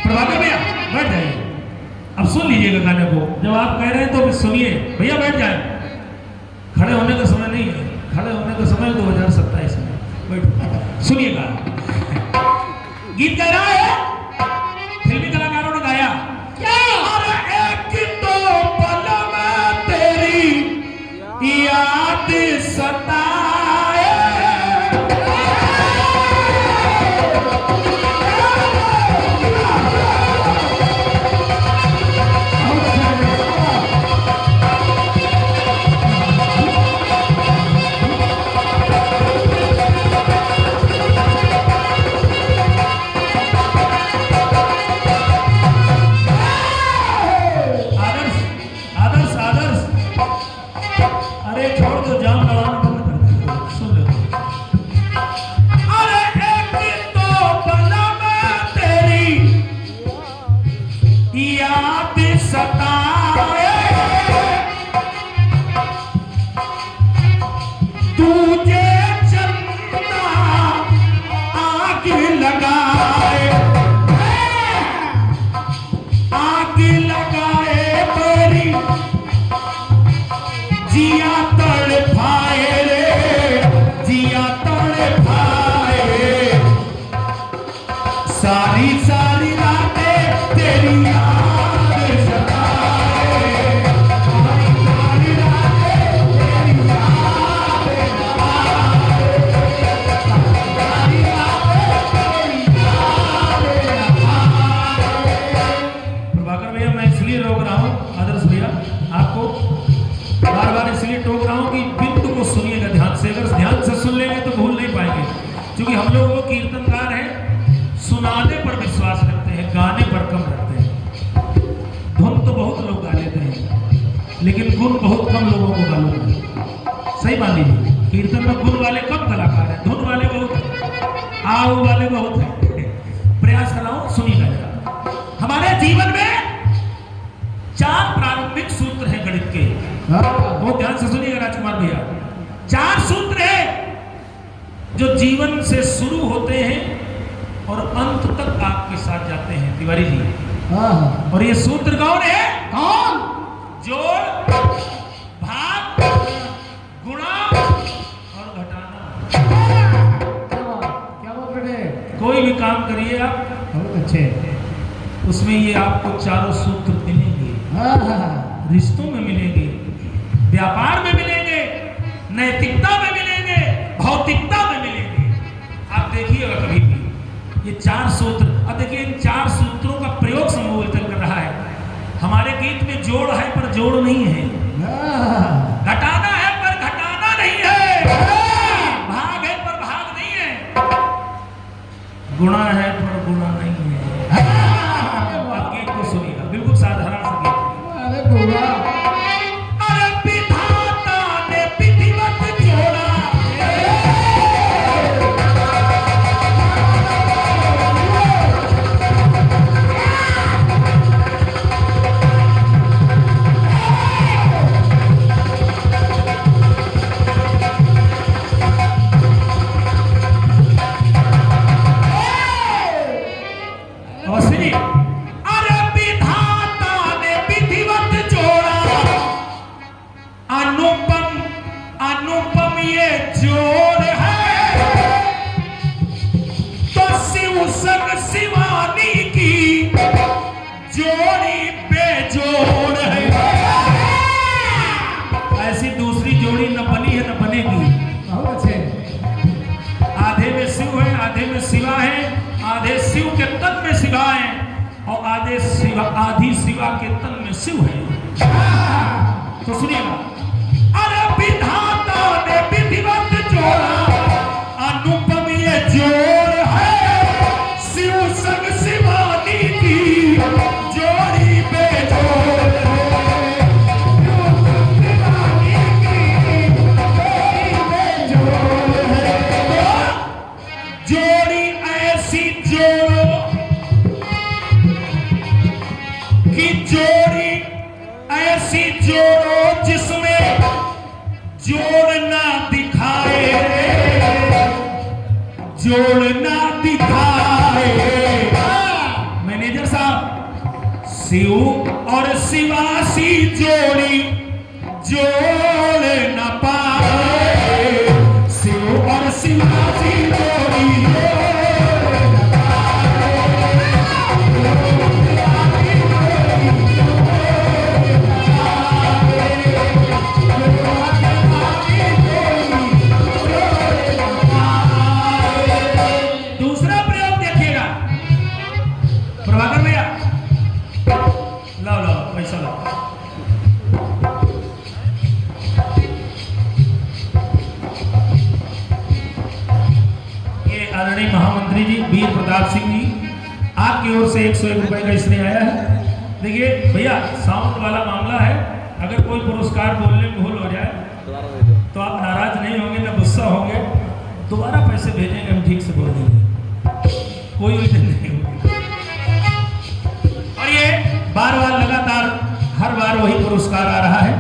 प्रभाकर भैया बैठ जाइए, अब सुन लीजिएगा गाने को। जब आप कह रहे हैं तो सुनिए भैया, बैठ जाए। खड़े होने का समय नहीं है, खड़े होने का समय 2027 में। बैठ सुनिएगा। गीत गा रहा है, फिल्मी कलाकारों ने गाया क्या? अरे एक तो पल में तेरी याद सताए, सारी सारी रातें तेरी याद सताए, सारी रातें तेरी याद सताए, सारी रातें तेरी याद सताए। प्रभाकर भैया, मैं इसलिए रोक रहा हूँ आदर्श भैया, आपको बार बार इसलिए टोक रहा हूँ कि बिंदु को सुनिएगा ध्यान से। अगर ध्यान से सुन लेंगे तो भूल नहीं पाएंगे, क्योंकि हम लोग वो कीर्तनकार हैं, सुनाने पर विश्वास रखते हैं, गाने पर कम रखते हैं। धुन तो बहुत लोग गा लेते हैं, लेकिन गुण बहुत कम लोगों को मालूम है। सही मान लीजिए, कीर्तन में गुण वाले कम कलाकार हैं, धुन वाले बहुत हैं, आओ वाले बहुत हैं। प्रयास कर रहा हूं, सुनिएगा जरा। हमारे जीवन में 4 प्रारंभिक सूत्र हैं गणित के, बहुत ध्यान से सुनिएगा राजकुमार भैया। 4 सूत्र हैं जो जीवन से शुरू होते हैं और अंत तक आपके साथ जाते हैं तिवारी जी। और ये सूत्र कौन है? कौन? जोड़, भाग, गुणा और घटाना। क्या बात बेटे? कोई भी काम करिए आप, बहुत अच्छे, उसमें ये आपको चारों सूत्र मिलेंगे। रिश्तों में मिलेंगे, व्यापार में मिलेंगे, नैतिकता में मिलेंगे, भौतिकता में मिलेंगे। आप देखिएगा कभी भी ये 4 सूत्र। अब देखिए, इन 4 सूत्रों का प्रयोग समूह कर रहा है। हमारे गीत में जोड़ है पर जोड़ नहीं है, घटाना है पर घटाना नहीं है, भाग है पर भाग नहीं है, गुणा है पर गुणा नहीं है। अब गीत को सुनिएगा, बिल्कुल साधारण सा गीत। अरे बुआ, अरे विधाता ने विधिवत जोड़ा, आधे शिव के तन में शिवा है और आधी शिवा के तन में शिव है। तो सुनिएगा, अरे विधाता ने विधिवत जोड़ा, अनुपम ये जोड़ है, शिव संग शिवानी की जोड़ी बेजोड़ है, जोड़ी ऐसी जोड़ो कि जोड़ी ऐसी जोड़ो जिसमें जोड़ना दिखाए, जोड़ना दिखाए। मैनेजर साहब शिव और शिवासी जोड़ी जोड़ न पाए, शिव और शिवासी जोड़ी जोड़ न पाए। दूसरा प्रयोग देखिएगा प्रभाकर भैया, लाओ लाओ पैसा लाओ। ये आदरणीय महामंत्री जी वीर प्रताप सिंह जी, आपकी ओर से 101 रुपए का स्नेह आया है। देखिए भैया, साउंड वाला मामला है, अगर कोई पुरस्कार बोलने में भूल हो जाए तो आप नाराज नहीं होंगे, ना गुस्सा होंगे, दोबारा पैसे भेजेंगे, हम ठीक से बोल देंगे, कोई उलझन नहीं होगी। और ये बार बार लगातार हर बार वही पुरस्कार आ रहा है।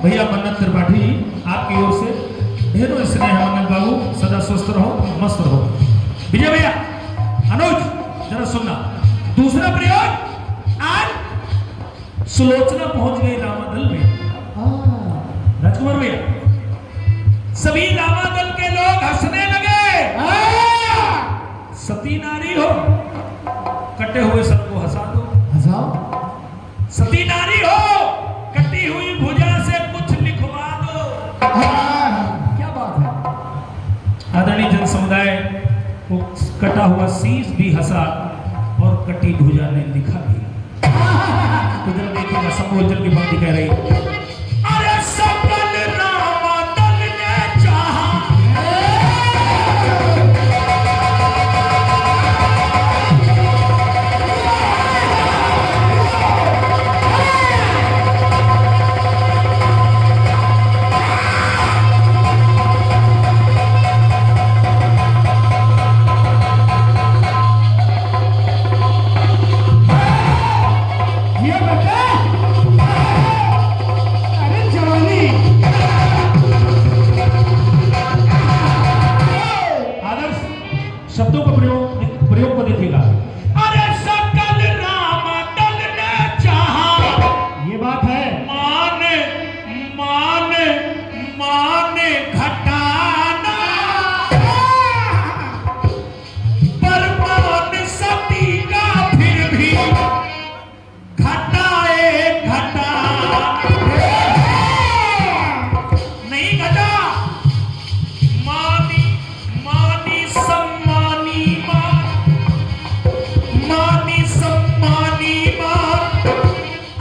भैया मन्नत त्रिपाठी जी, आपकी ओर से ढेरों स्नेह। मन्नत बाबू सदा स्वस्थ रहो, मस्त रहो। विजय भैया, अनुज जरा सुनना। दूसरा प्रयोग, आज सुलोचना पहुंच गई रामादल में। राजकुमार भैया, सभी रामादल के लोग हंसने लगे। सती नारी हो, कटे हुए सबको हंसा दो, हंसाओ। सती नारी हो, कटी हुई भुजा से कुछ लिखवा दो। क्या बात है। आदरणीय जन समुदाय को कटा हुआ शीश भी हंसा और कटी भुजा ने लिखा भी। तो जरा देखिएगा, संबोधन की बात कह रही, अरे सकल रामादल ने चाहा, शब्दों का प्रयोग को देखिएगा। अरे सकल रामादल ने चाहा, ये बात है, माने माने माने घटाना, पर मान सती का फिर भी घटाए घटा नहीं घटा। मानी मानी सम्मानी मानी सम्मानी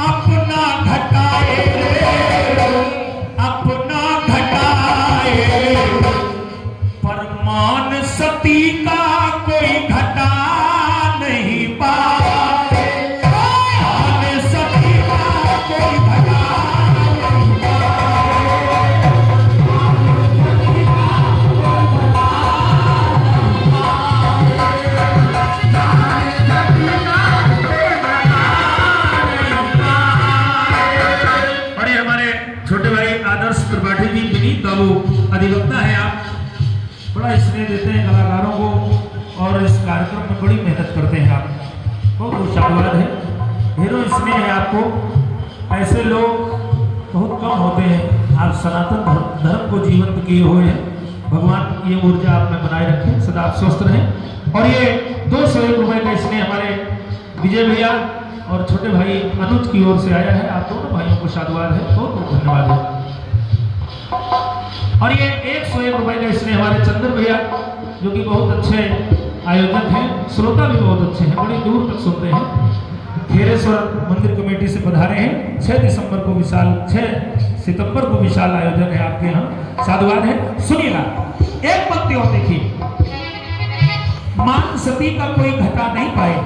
अपना घटाए, अपना घटाए, पर मान सती का कोई घटा नहीं पाए। मान सती का कोई घटा नहीं छोटे भाई आदर्श त्रिपाठी जी, विनीत बाबू अधिवक्ता है आप, बड़ा स्नेह देते हैं कलाकारों को और इस कार्यक्रम में बड़ी मेहनत करते हैं आप, बहुत बहुत शाबाश है, ढेरों स्नेह है आपको। ऐसे लोग बहुत कम होते हैं। आप सनातन धर्म को जीवंत किए हुए हैं, भगवान ये ऊर्जा आप में बनाए रखें, सदा आप स्वस्थ रहें। और ये 201 रुपए का स्नेह हमारे विजय भैया और छोटे भाई अनुज की ओर से आया है। आप दोनों भाइयों को साधुवाद है, बहुत बहुत धन्यवाद है। और ये 101 रुपए का स्नेह हमारे चंदन भैया, जो कि बहुत अच्छे आयोजक हैं, श्रोता भी बहुत अच्छे हैं, बड़ी दूर तक सुनते हैं। खेरेश्वर मंदिर कमेटी से पधारे हैं। 6 सितंबर को विशाल आयोजन है आपके यहाँ, साधुवाद है। सुनिएगा एक पंक्ति और देखिए, मान सती का कोई घटा नहीं पाए,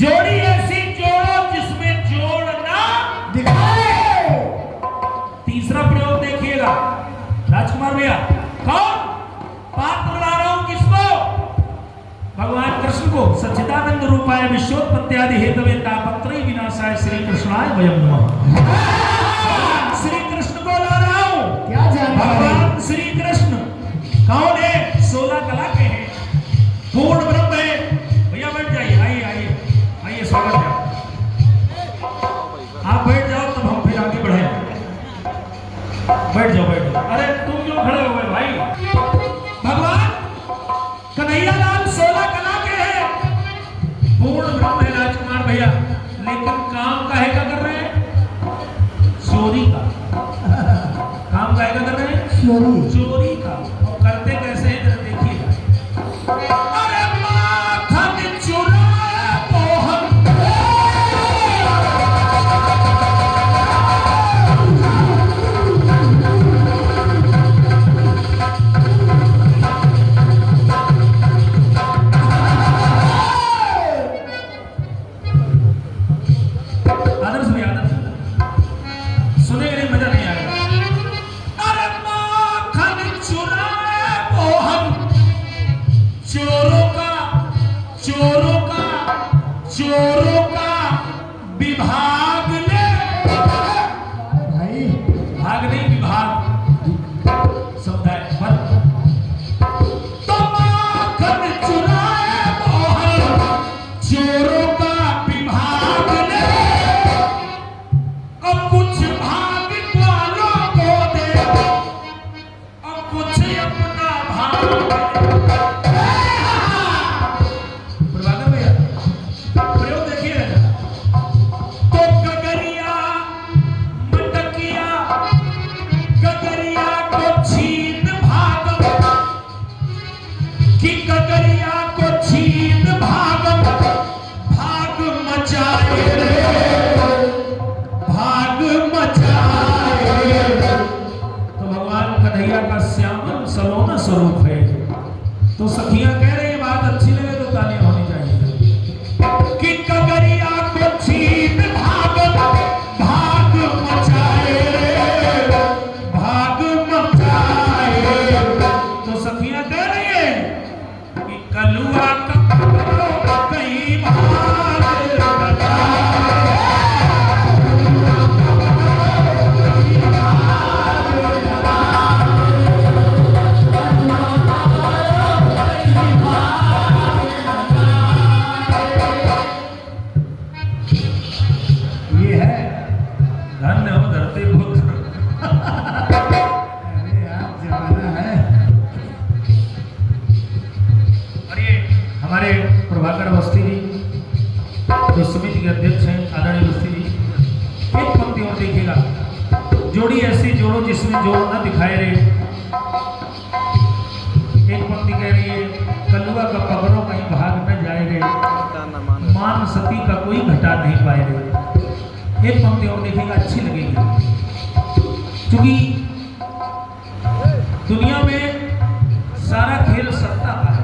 जोड़ी ऐसी जोड़ो जिसमें जोड़ ना दिखाए। तीसरा प्रयोग देखिएगा राजकुमार भैया, कौन पात्र ला रहा हूं, किसको? भगवान कृष्ण को। सच्चिदानंद रूपाय विश्वोत्पत्त्यादि हेतवे तापत्रय विनाशाय श्री कृष्णाय वयं नमः। श्री कृष्ण को ला रहा हूं। क्या जान भगवान श्री कृष्ण कौन है? 16 कला के हैं, पूर्ण ब्रह्म है। भैया बैठ जाइए, आइए आइए आइए, स्वागत है। कन्हैयालाल 16 कला के हैं, पूर्ण ब्रह्म है राजकुमार भैया, लेकिन काम काहे का कर रहे हैं? चोरी का। काम काहे का कर रहे हैं? चोरी का। और करते कैसे हैं जरा देखिए। अरे माखन चुराए मोहन, आदर्श भी आदर्श सुनेंगे नहीं, मजा नहीं आएगा। अरे माखन चुराए मोहन, चोरों का विभाग ले, भाई भाग नहीं विभाग समुदाय पर। तो माखन चुराए मोहन, चोरों का विभाग ले, अब कुछ भाग वालों को दे, अब कुछ अपना भाग दे। प्रभाकर भैया प्रयोग देखिए। तो गगरिया मटकिया, गगरिया को छीन भागम, कि गगरिया को छीन भागम, भाग मचाए रे, भाग मचाए। तो भगवान कन्हैया का श्यामल सलोना स्वरूप है। तो सखियां कह रही है बात अच्छी लगे तो तालियां होनी चाहिए। कि कगरिया को छीन भागम, भाग मचाए रे, भाग मचाए। तो सखियां कह रही है कि कलुआ का पकड़ो कहीं भाग मचाए। ये है धन्य हो धरती पुत्र। अरे यार जमाना है। और ये हमारे प्रभाकर अवस्थी जी जो समिति के अध्यक्ष हैं, आदरणीय अवस्थी जी, एक पंक्ति और देखिएगा। जोड़ी ऐसी जोड़ो जिसमें जोड़ न दिखाए रे। एक पंक्ति कह रही है कलुआ का पकड़ो कहीं भाग न जाए रे, मान सती का कोई घटा नहीं पाए रे। एक पंक्ति और देखिएगा, अच्छी लगेगी। क्योंकि दुनिया में सारा खेल सत्ता का है।